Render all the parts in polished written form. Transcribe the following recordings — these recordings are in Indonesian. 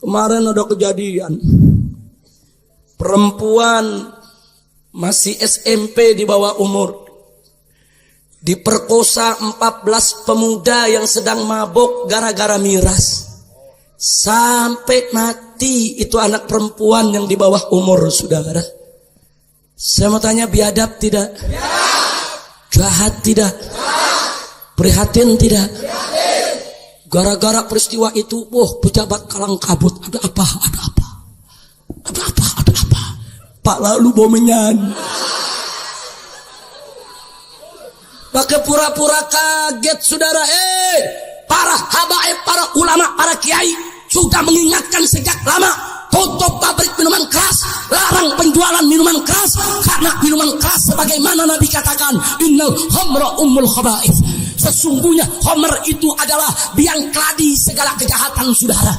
Kemarin ada kejadian. Perempuan masih SMP di bawah umur diperkosa 14 pemuda yang sedang mabuk gara-gara miras. Sampai mati itu anak perempuan yang di bawah umur, saudara. Saya mau tanya, biadab tidak? Jahat tidak? Prihatin tidak? Gara-gara peristiwa itu, pejabat kalang kabut. Ada apa? Pak lalu bomenyan. Pakai pura-pura kaget, saudara. Para habaib, para ulama, para kiai sudah mengingatkan sejak lama. Tutup pabrik minuman keras, larang penjualan minuman keras, karena minuman keras sebagaimana Nabi katakan, innal khamra ummul khaba'ith. Sesungguhnya khamr itu adalah biang keladi segala kejahatan, saudara.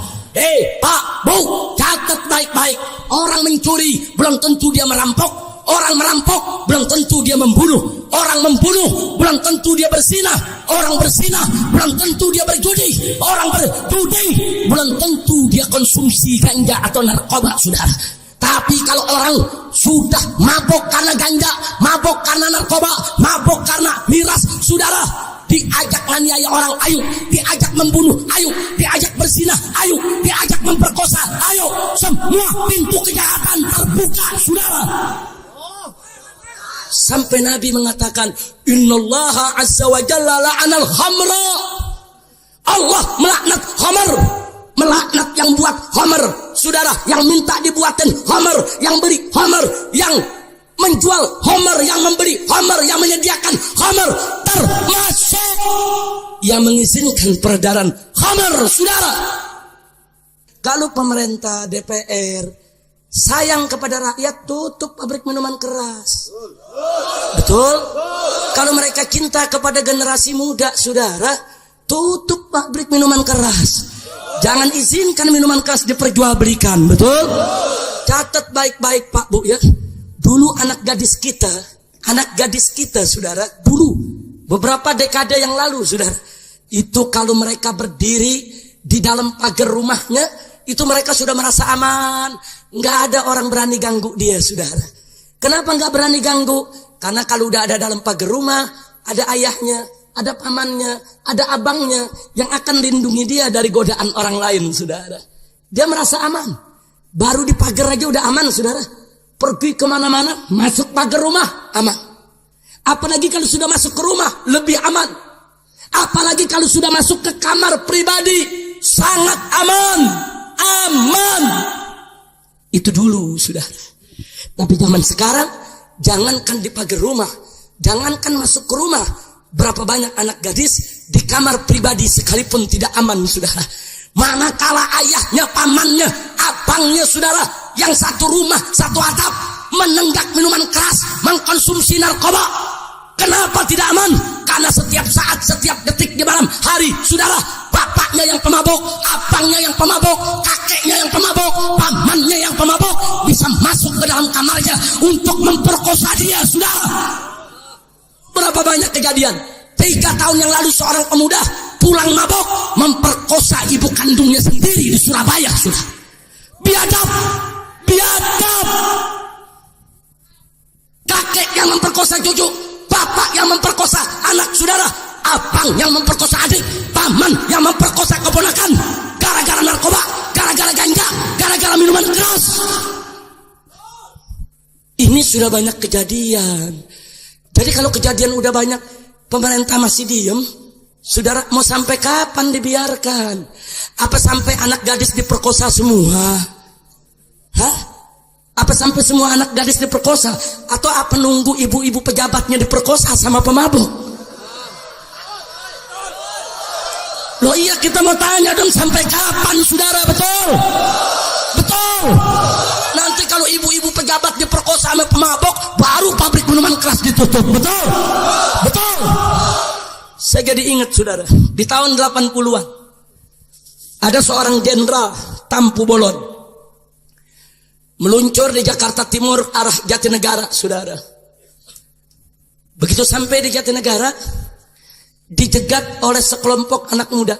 Pak, Bu, catat baik-baik. Orang mencuri belum tentu dia merampok. Orang merampok belum tentu dia membunuh. Orang membunuh belum tentu dia berzinah. Orang berzinah belum tentu dia berjudi. Orang berjudi belum tentu dia konsumsi ganja atau narkoba, saudara. Tapi kalau orang sudah mabok karena ganja, mabok karena narkoba, mabok karena miras, saudara, diajak nganiaya orang, ayo. Diajak membunuh, ayo. Diajak berzinah, ayo. Diajak memperkosa, ayo. Semua pintu kejahatan terbuka, saudara. Sampai Nabi mengatakan, innallaha azza wa jalla la'anal khamra. Allah melaknat khamr. Melaknat yang buat khamr, saudara, yang minta dibuatin khamr, yang beri khamr, yang menjual khamr, yang membeli khamr, yang menyediakan khamr, termasuk yang mengizinkan peredaran khamr, saudara. Kalau pemerintah, DPR sayang kepada rakyat, tutup pabrik minuman keras. Betul? Kalau mereka cinta kepada generasi muda, saudara, tutup pabrik minuman keras. Jangan izinkan minuman keras diperjualbelikan. Betul? Catat baik-baik, Pak, Bu, ya. Dulu anak gadis kita, saudara, dulu beberapa dekade yang lalu, saudara, itu kalau mereka berdiri di dalam pagar rumahnya, itu mereka sudah merasa aman. Nggak ada orang berani ganggu dia, saudara. Kenapa nggak berani ganggu? Karena kalau udah ada dalam pagar rumah, ada ayahnya, ada pamannya, ada abangnya yang akan lindungi dia dari godaan orang lain, saudara. Dia merasa aman. Baru di pagar aja udah aman, saudara. Pergi kemana-mana, masuk pagar rumah, aman. Apalagi kalau sudah masuk ke rumah, lebih aman. Apalagi kalau sudah masuk ke kamar pribadi, sangat aman. Aman. Itu dulu, saudara. Tapi zaman sekarang, jangankan di pagar rumah, jangankan masuk ke rumah, berapa banyak anak gadis di kamar pribadi sekalipun tidak aman, saudara. Manakala ayahnya, pamannya, abangnya, saudara, yang satu rumah, satu atap, menenggak minuman keras, mengkonsumsi narkoba. Kenapa tidak aman? Karena setiap saat, setiap detik di malam hari, saudara, bapaknya yang pemabuk, abangnya yang pemabuk, kakeknya yang pemabuk, pamannya yang pemabuk, bisa masuk ke dalam kamarnya untuk memperkosa dia, saudara. Berapa banyak kejadian? 3 tahun yang lalu seorang pemuda pulang mabuk memperkosa ibu kandungnya sendiri di Surabaya, saudara. Biadab. Kakek yang memperkosa cucu, bapak yang memperkosa anak, saudara, abang yang memperkosa adik, paman yang memperkosa keponakan, gara-gara narkoba, gara-gara ganja, gara-gara minuman keras. Ini sudah banyak kejadian. Jadi kalau kejadian udah banyak, pemerintah masih diem, saudara, mau sampai kapan dibiarkan? Apa sampai anak gadis diperkosa semua? Apa sampai semua anak gadis diperkosa? Atau apa nunggu ibu-ibu pejabatnya diperkosa sama pemabuk? Loh iya, kita mau tanya dong, sampai kapan, saudara? Betul? Nanti kalau ibu-ibu pejabat diperkosa sama pemabuk, baru pabrik minuman keras ditutup. Betul? Saya jadi ingat, saudara, di tahun 80-an ada seorang jenderal Tampu Bolon meluncur di Jakarta Timur arah Jatinegara, saudara. Begitu sampai di Jatinegara, dijegat oleh sekelompok anak muda.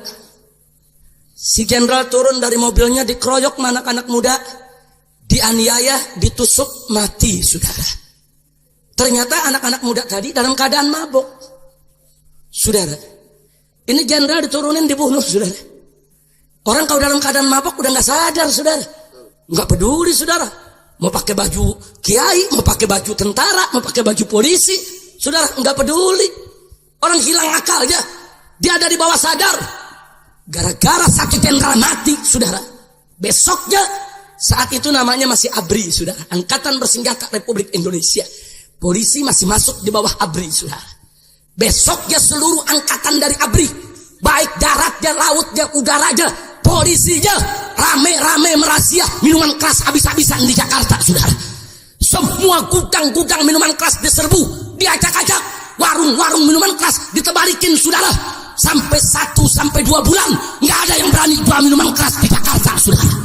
Si jenderal turun dari mobilnya, dikeroyok anak-anak muda, dianiaya, ditusuk, mati, saudara. Ternyata anak-anak muda tadi dalam keadaan mabuk, saudara. Ini jenderal diturunin, dibunuh, saudara. Orang kalau dalam keadaan mabuk udah nggak sadar, saudara. Nggak peduli, saudara. Mau pakai baju kiai, mau pakai baju tentara, mau pakai baju polisi, saudara, nggak peduli. Orang hilang akalnya, dia ada di bawah sadar. Gara-gara satu jenderal mati, saudara. Besoknya, saat itu namanya masih ABRI, saudara. Angkatan Bersenjata Republik Indonesia. Polisi masih masuk di bawah ABRI, saudara. Besoknya seluruh angkatan dari ABRI, baik daratnya, lautnya, udaranya, polisinya, rame-rame merazia minuman keras habis-habisan di Jakarta, saudara. Semua gudang-gudang minuman keras diserbu, diacak-acak. Warung-warung minuman keras ditebalikin, saudara. Sampai 1-2 bulan nggak ada yang berani jual minuman keras di Jakarta, saudara.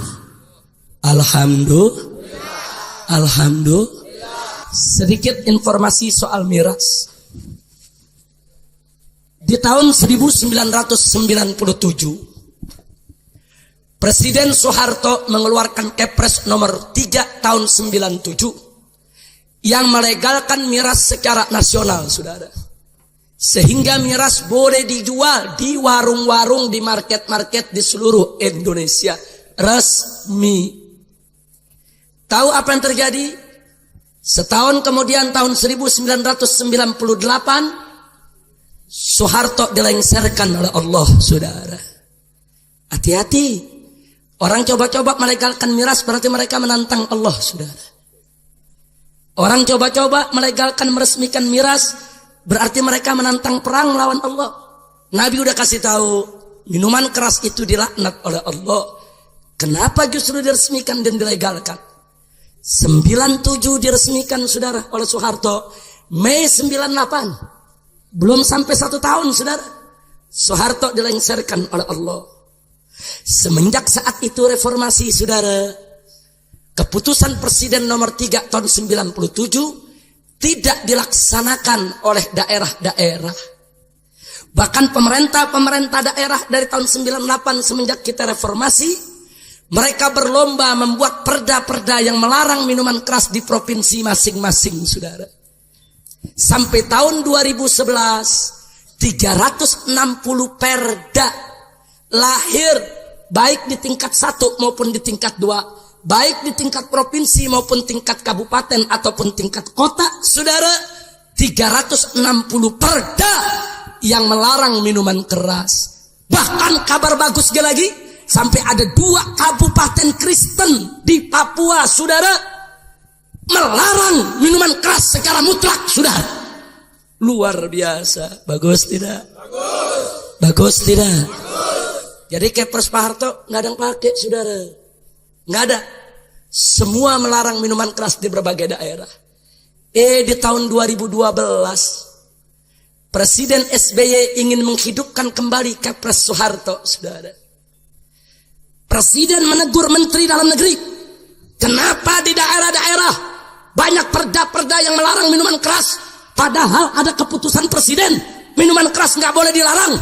Alhamdulillah. Sedikit informasi soal miras. Di tahun 1997, Presiden Soeharto mengeluarkan Kepres nomor 3 tahun 97 yang melegalkan miras secara nasional, saudara. Sehingga miras boleh dijual di warung-warung, di market-market di seluruh Indonesia. Resmi. Tahu apa yang terjadi? Setahun kemudian tahun 1998, Soeharto dilengsarkan oleh Allah, saudara. Hati-hati. Orang coba-coba melegalkan miras berarti mereka menantang Allah, saudara. Orang coba-coba melegalkan, meresmikan miras berarti mereka menantang perang lawan Allah. Nabi udah kasih tahu, minuman keras itu dilaknat oleh Allah. Kenapa justru diresmikan dan dilegalkan? 97 diresmikan, saudara, oleh Soeharto. Mei 98, belum sampai 1 tahun, saudara, Soeharto dilengsarkan oleh Allah. Semenjak saat itu reformasi, saudara. Keputusan Presiden nomor 3 tahun 97 tidak dilaksanakan oleh daerah-daerah. Bahkan pemerintah daerah dari tahun 98 semenjak kita reformasi, mereka berlomba membuat perda-perda yang melarang minuman keras di provinsi masing-masing, saudara. Sampai tahun 2011, 360 perda lahir, baik di tingkat 1 maupun di tingkat 2. Baik di tingkat provinsi maupun tingkat kabupaten ataupun tingkat kota, saudara. 360 perda yang melarang minuman keras. Bahkan kabar bagusnya lagi, sampai ada 2 kabupaten Kristen di Papua, saudara, melarang minuman keras secara mutlak, saudara. Luar biasa. Bagus tidak? Bagus tidak? Jadi Kepres Pak Harto nggak ada yang pakai, saudara. Nggak ada. Semua melarang minuman keras di berbagai daerah. Di tahun 2012, Presiden SBY ingin menghidupkan kembali Kepres Soeharto, saudara. Presiden menegur Menteri Dalam Negeri. Kenapa di daerah-daerah banyak perda-perda yang melarang minuman keras, padahal ada keputusan Presiden minuman keras nggak boleh dilarang.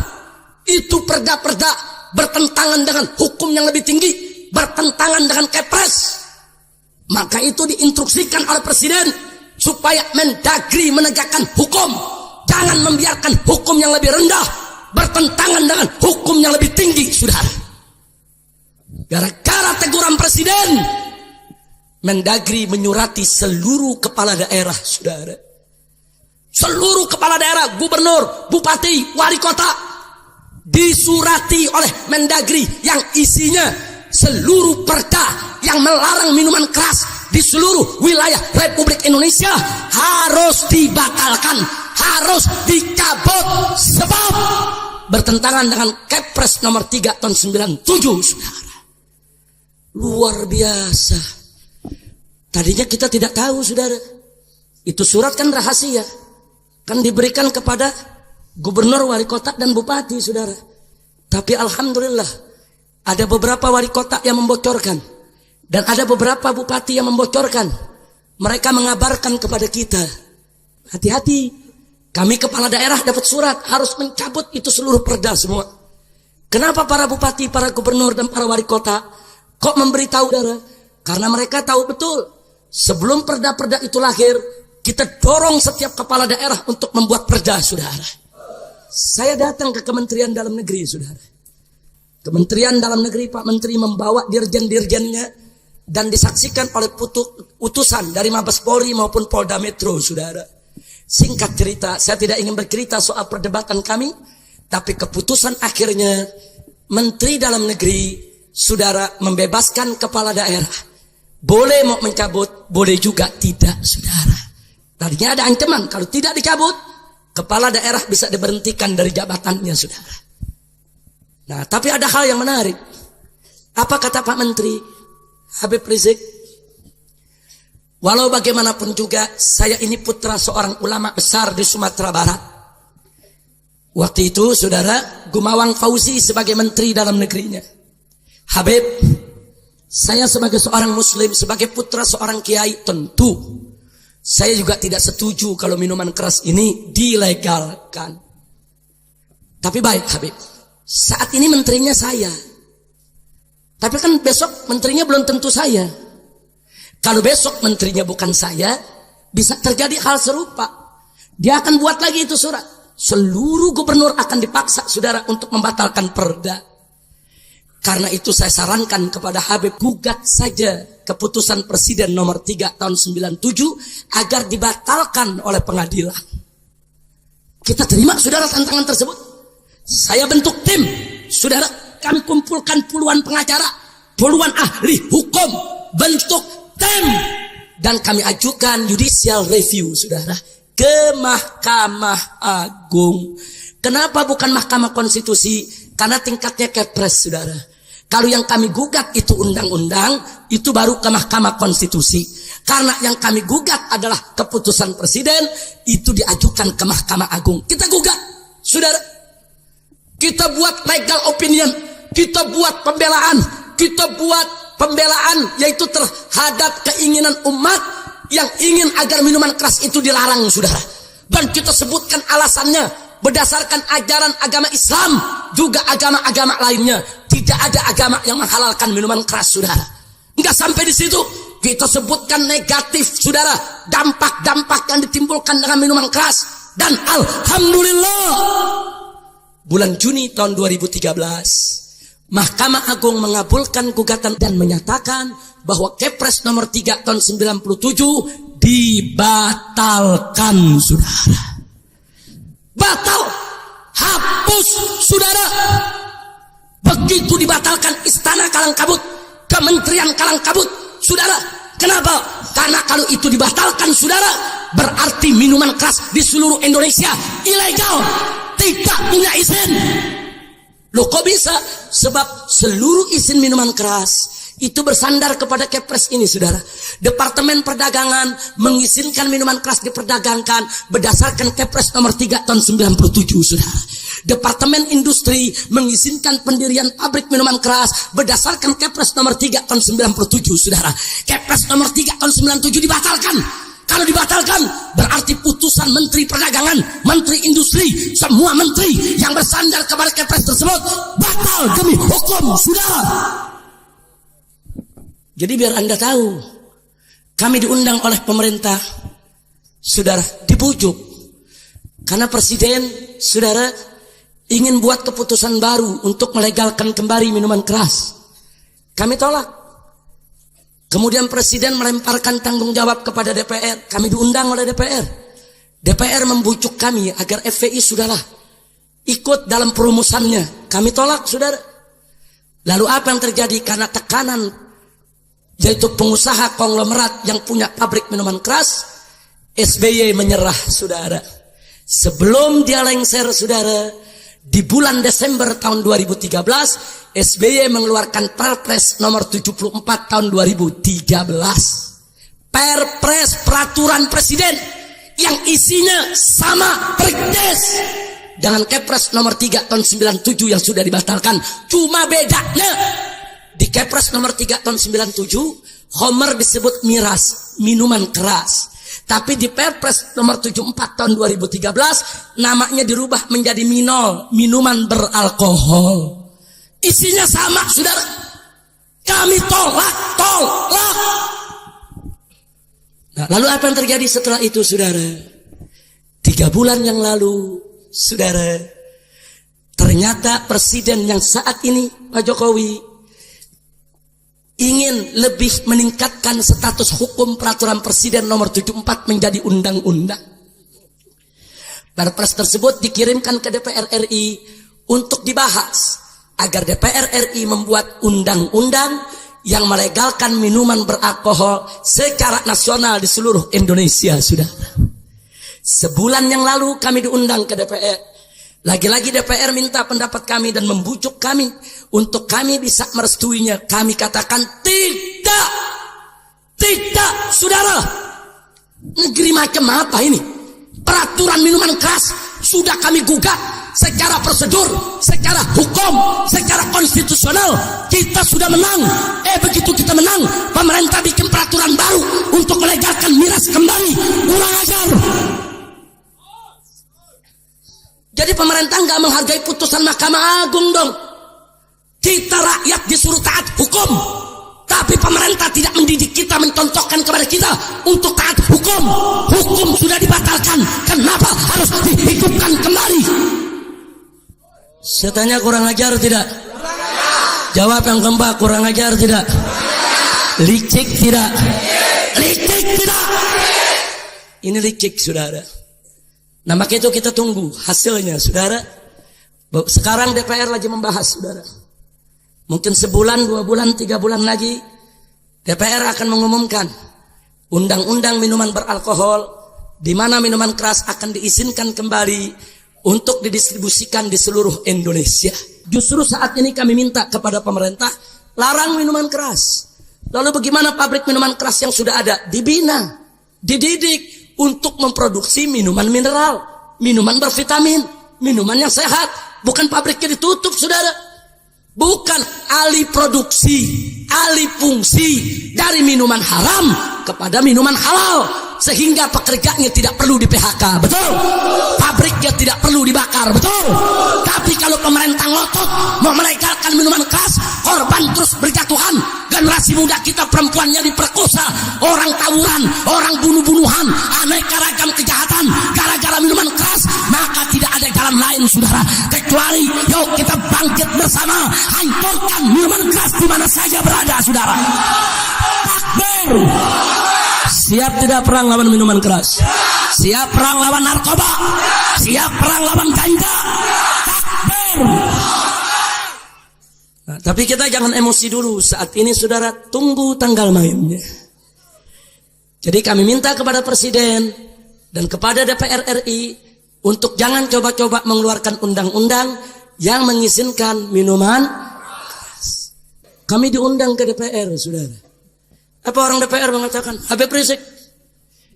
Itu perda-perda bertentangan dengan hukum yang lebih tinggi, bertentangan dengan Kepres. Maka itu diinstruksikan oleh Presiden supaya Mendagri menegakkan hukum. Jangan membiarkan hukum yang lebih rendah bertentangan dengan hukum yang lebih tinggi, saudara. Gara-gara teguran Presiden, Mendagri menyurati seluruh kepala daerah, saudara. Seluruh kepala daerah, gubernur, bupati, wali kota, disurati oleh Mendagri yang isinya seluruh perda yang melarang minuman keras di seluruh wilayah Republik Indonesia harus dibatalkan, harus dicabut, sebab bertentangan dengan Kepres nomor 3 tahun 97, saudara. Luar biasa. Tadinya kita tidak tahu, saudara. Itu surat kan rahasia, kan diberikan kepada gubernur, wali kota, dan bupati, saudara. Tapi alhamdulillah, ada beberapa wali kota yang membocorkan, dan ada beberapa bupati yang membocorkan. Mereka mengabarkan kepada kita, hati-hati, kami kepala daerah dapat surat harus mencabut itu seluruh perda semua. Kenapa para bupati, para gubernur, dan para wali kota kok memberitahu, saudara? Karena mereka tahu betul, sebelum perda-perda itu lahir, kita dorong setiap kepala daerah untuk membuat perda, saudara. Saya datang ke Kementerian Dalam Negeri, saudara. Kementerian Dalam Negeri, Pak Menteri membawa dirjen-dirjennya dan disaksikan oleh utusan dari Mabes Polri maupun Polda Metro, saudara. Singkat cerita, saya tidak ingin bercerita soal perdebatan kami, tapi keputusan akhirnya Menteri Dalam Negeri, saudara, membebaskan kepala daerah. Boleh mau mencabut, boleh juga tidak, saudara. Tadinya ada ancaman, kalau tidak dicabut, kepala daerah bisa diberhentikan dari jabatannya, saudara. Nah, tapi ada hal yang menarik. Apa kata Pak Menteri Habib Rizik? Walau bagaimanapun juga, saya ini putra seorang ulama besar di Sumatera Barat. Waktu itu, saudara, Gumawang Fauzi sebagai Menteri Dalam Negerinya. Habib, saya sebagai seorang muslim, sebagai putra seorang kiai, tentu saya juga tidak setuju kalau minuman keras ini dilegalkan. Tapi baik, Habib, saat ini menterinya saya. Tapi kan besok menterinya belum tentu saya. Kalau besok menterinya bukan saya, bisa terjadi hal serupa. Dia akan buat lagi itu surat. Seluruh gubernur akan dipaksa, saudara, untuk membatalkan perda. Karena itu saya sarankan kepada Habib, gugat saja keputusan Presiden nomor 3 tahun 97 agar dibatalkan oleh pengadilan. Kita terima, saudara, tantangan tersebut. Saya bentuk tim, saudara, kami kumpulkan puluhan pengacara, puluhan ahli hukum, bentuk tim, dan kami ajukan judicial review, saudara, ke Mahkamah Agung. Kenapa bukan Mahkamah Konstitusi? Karena tingkatnya Kepres, saudara. Kalau yang kami gugat itu undang-undang, itu baru ke Mahkamah Konstitusi. Karena yang kami gugat adalah keputusan Presiden, itu diajukan ke Mahkamah Agung. Kita gugat, saudara. Kita buat legal opinion, kita buat pembelaan, yaitu terhadap keinginan umat yang ingin agar minuman keras itu dilarang, saudara. Dan kita sebutkan alasannya berdasarkan ajaran agama Islam, juga agama-agama lainnya. Tidak ada agama yang menghalalkan minuman keras, saudara. Enggak sampai di situ, kita sebutkan negatif, saudara, dampak-dampak yang ditimbulkan dengan minuman keras. Dan alhamdulillah, bulan Juni tahun 2013, Mahkamah Agung mengabulkan gugatan dan menyatakan bahwa Kepres nomor 3 tahun 97 dibatalkan, saudara. Batal, hapus, saudara. Begitu dibatalkan, Istana kalang kabut, Kementerian kalang kabut, saudara. Kenapa? Karena kalau itu dibatalkan, saudara, berarti minuman keras di seluruh Indonesia ilegal, tidak punya izin. Loh, kok bisa? Sebab seluruh izin minuman keras itu bersandar kepada Kepres ini, saudara. Departemen Perdagangan mengizinkan minuman keras diperdagangkan berdasarkan Kepres nomor 3 tahun 97, saudara. Departemen Industri mengizinkan pendirian pabrik minuman keras berdasarkan Kepres nomor 3 tahun 97, saudara. Kepres nomor 3 tahun 97 dibatalkan. Kalau dibatalkan, berarti putusan Menteri Perdagangan, Menteri Industri, semua menteri yang bersandar kepada Kepres tersebut batal demi hukum, saudara. Jadi biar Anda tahu, kami diundang oleh pemerintah, saudara, dibujuk. Karena Presiden, saudara, ingin buat keputusan baru untuk melegalkan kembali minuman keras. Kami tolak. Kemudian Presiden melemparkan tanggung jawab kepada DPR. Kami diundang oleh DPR. DPR membujuk kami agar FPI, saudara, ikut dalam perumusannya. Kami tolak, saudara. Lalu apa yang terjadi? Karena tekanan, yaitu pengusaha konglomerat yang punya pabrik minuman keras, SBY menyerah, saudara. Sebelum dia lengser, saudara, di bulan Desember tahun 2013, SBY mengeluarkan Perpres nomor 74 tahun 2013. Perpres peraturan Presiden yang isinya sama persis dengan Kepres nomor 3 tahun 97 yang sudah dibatalkan. Cuma bedanya, di Kepres nomor 3 tahun 97, Homer disebut miras, minuman keras. Tapi di Perpres nomor 74 tahun 2013, namanya dirubah menjadi minol, minuman beralkohol. Isinya sama, saudara. Kami tolak. Nah, lalu apa yang terjadi setelah itu, saudara? 3 bulan yang lalu, saudara, ternyata presiden yang saat ini, Pak Jokowi, ingin lebih meningkatkan status hukum peraturan presiden nomor 74 menjadi undang-undang. Perpres tersebut dikirimkan ke DPR RI untuk dibahas agar DPR RI membuat undang-undang yang melegalkan minuman beralkohol secara nasional di seluruh Indonesia, saudara. Sebulan yang lalu kami diundang ke DPR. Lagi-lagi DPR minta pendapat kami dan membujuk kami untuk kami bisa merestuinya. Kami katakan tidak, saudara. Negeri macam apa ini? Peraturan minuman keras sudah kami gugat secara prosedur, secara hukum, secara konstitusional. Kita sudah menang. Begitu kita menang, pemerintah bikin peraturan baru untuk melegalkan miras kembali. Kurang ajar. Jadi pemerintah nggak menghargai putusan Mahkamah Agung dong. Kita rakyat disuruh taat hukum, tapi pemerintah tidak mendidik kita, mencontohkan kepada kita untuk taat hukum. Hukum sudah dibatalkan, kenapa harus dihidupkan kembali? Saya tanya, kurang ajar tidak? Jawab yang keempat, kurang ajar tidak? Licik tidak? Licik tidak? Ini licik, saudara. Nah, maka itu kita tunggu hasilnya, saudara. Sekarang DPR lagi membahas, saudara. Mungkin sebulan, 2 bulan, 3 bulan lagi DPR akan mengumumkan undang-undang minuman beralkohol, di mana minuman keras akan diizinkan kembali untuk didistribusikan di seluruh Indonesia. Justru saat ini kami minta kepada pemerintah, larang minuman keras. Lalu bagaimana pabrik minuman keras yang sudah ada? Dibina, dididik untuk memproduksi minuman mineral, minuman bervitamin, minuman yang sehat. Bukan pabriknya ditutup, saudara. Bukan alih produksi, alih fungsi dari minuman haram kepada minuman halal, sehingga pekerjanya tidak perlu di PHK, betul? Pabriknya tidak perlu dibakar, betul? Tapi kalau pemerintah ngotot mau melegalkan minuman keras, korban terus berjatuhan. Generasi muda kita perempuannya diperkosa, orang tawuran, orang bunuh-bunuhan, aneka ragam kejahatan gara-gara minuman keras. Maka tidak ada jalan lain, saudara, kecuali yuk kita bangkit bersama, hancurkan minuman keras di mana saja berada, saudara. Takbir. Siap tidak perang lawan minuman keras? Siap perang lawan narkoba? Siap perang lawan ganja? Takbir. Nah, tapi kita jangan emosi dulu saat ini, saudara. Tunggu tanggal mainnya. Jadi kami minta kepada Presiden dan kepada DPR RI untuk jangan coba-coba mengeluarkan undang-undang yang mengizinkan minuman keras. Kami diundang ke DPR, saudara. Apa orang DPR mengatakan, Habib Rizik,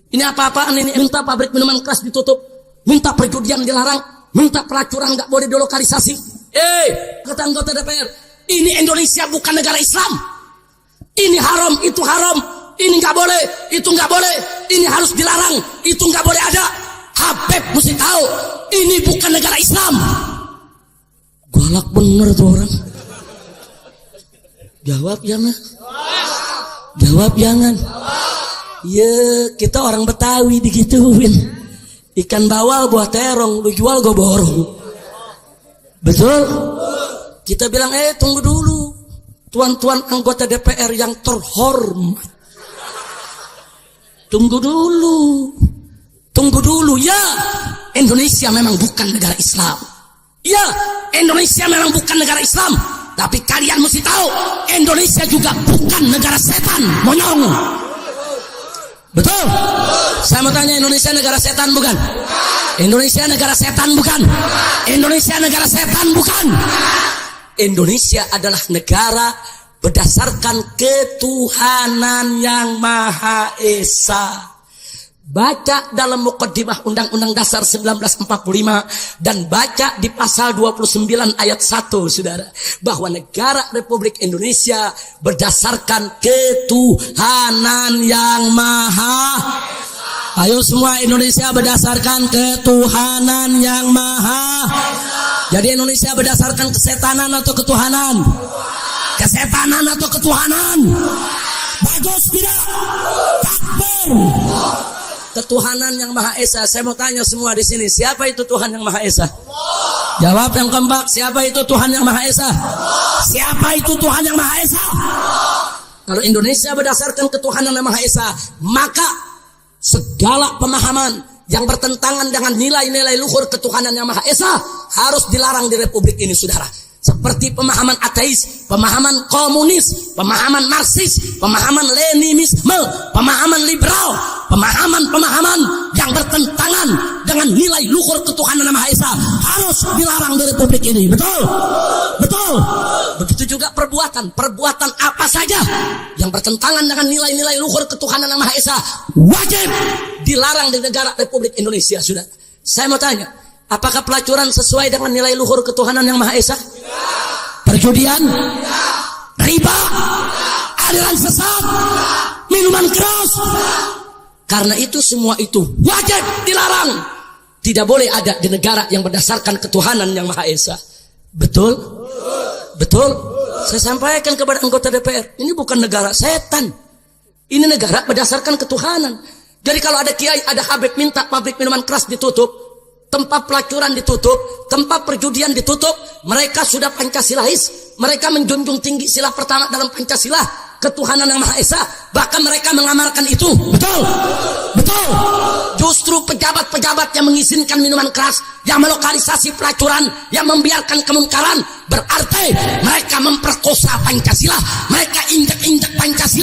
ini apa-apaan ini? Minta pabrik minuman keras ditutup, minta perjudian dilarang, minta pelacuran nggak boleh dilokalisasi. Kata anggota DPR, ini Indonesia bukan negara Islam. Ini haram, itu haram. Ini nggak boleh, itu nggak boleh. Ini harus dilarang, itu nggak boleh ada. Habib mesti tahu, ini bukan negara Islam. Galak bener tuh orang. Jawab jangan. Jawab jangan. Ya, kita orang Betawi digituin. Ikan bawal buah terong, lu jual gue borong. Betul? Kita bilang, tunggu dulu, tuan-tuan anggota DPR yang terhormat. Tunggu dulu, ya, Indonesia memang bukan negara Islam. Ya, Indonesia memang bukan negara Islam. Tapi kalian mesti tahu, Indonesia juga bukan negara setan, monyong. Betul? Saya mau tanya, Indonesia negara setan bukan? Indonesia negara setan bukan? Indonesia negara setan bukan? Indonesia adalah negara berdasarkan ketuhanan yang Maha Esa. Baca dalam muqaddimah Undang-Undang Dasar 1945 dan baca di pasal 29 ayat 1, saudara, bahwa negara Republik Indonesia berdasarkan ketuhanan yang Maha Esa. Ayo semua, Indonesia berdasarkan ketuhanan yang Maha Esa. Jadi Indonesia berdasarkan kesetanan atau ketuhanan? Kesetanan atau ketuhanan? Bagus tidak? Takbir. Ketuhanan yang Maha Esa. Saya mau tanya semua di sini, siapa itu Tuhan yang Maha Esa? Jawab yang kompak, siapa itu Tuhan yang Maha Esa? Siapa itu Tuhan yang Maha Esa? Kalau Indonesia berdasarkan ketuhanan yang Maha Esa, maka segala pemahaman yang bertentangan dengan nilai-nilai luhur ketuhanan yang Maha Esa harus dilarang di Republik ini, saudara. Seperti pemahaman ateis, pemahaman komunis, pemahaman marxis, pemahaman leninisme, pemahaman liberal, pemahaman-pemahaman yang bertentangan dengan nilai luhur ketuhanan yang Maha Esa harus dilarang di Republik ini. Betul? Betul? Begitu juga perbuatan apa saja yang bertentangan dengan nilai-nilai luhur ketuhanan yang Maha Esa wajib dilarang di negara Republik Indonesia, sudah. Saya mau tanya, apakah pelacuran sesuai dengan nilai luhur ketuhanan yang Maha Esa? Perjudian? Riba? Aliran sesat? Minuman keras? Karena itu semua itu wajib dilarang. Tidak boleh ada di negara yang berdasarkan ketuhanan yang Maha Esa. Betul? Betul? Saya sampaikan kepada anggota DPR, ini bukan negara setan. Ini negara berdasarkan ketuhanan. Jadi kalau ada kiai, ada habib minta pabrik minuman keras ditutup, tempat pelacuran ditutup, tempat perjudian ditutup, mereka sudah Pancasilais, mereka menjunjung tinggi sila pertama dalam Pancasila, ketuhanan yang Maha Esa, bahkan mereka mengamalkan itu. Betul? Betul? Justru pejabat-pejabat yang mengizinkan minuman keras, yang melokalisasi pelacuran, yang membiarkan kemungkaran, berarti mereka memperkosa Pancasila, mereka injak-injak Pancasila.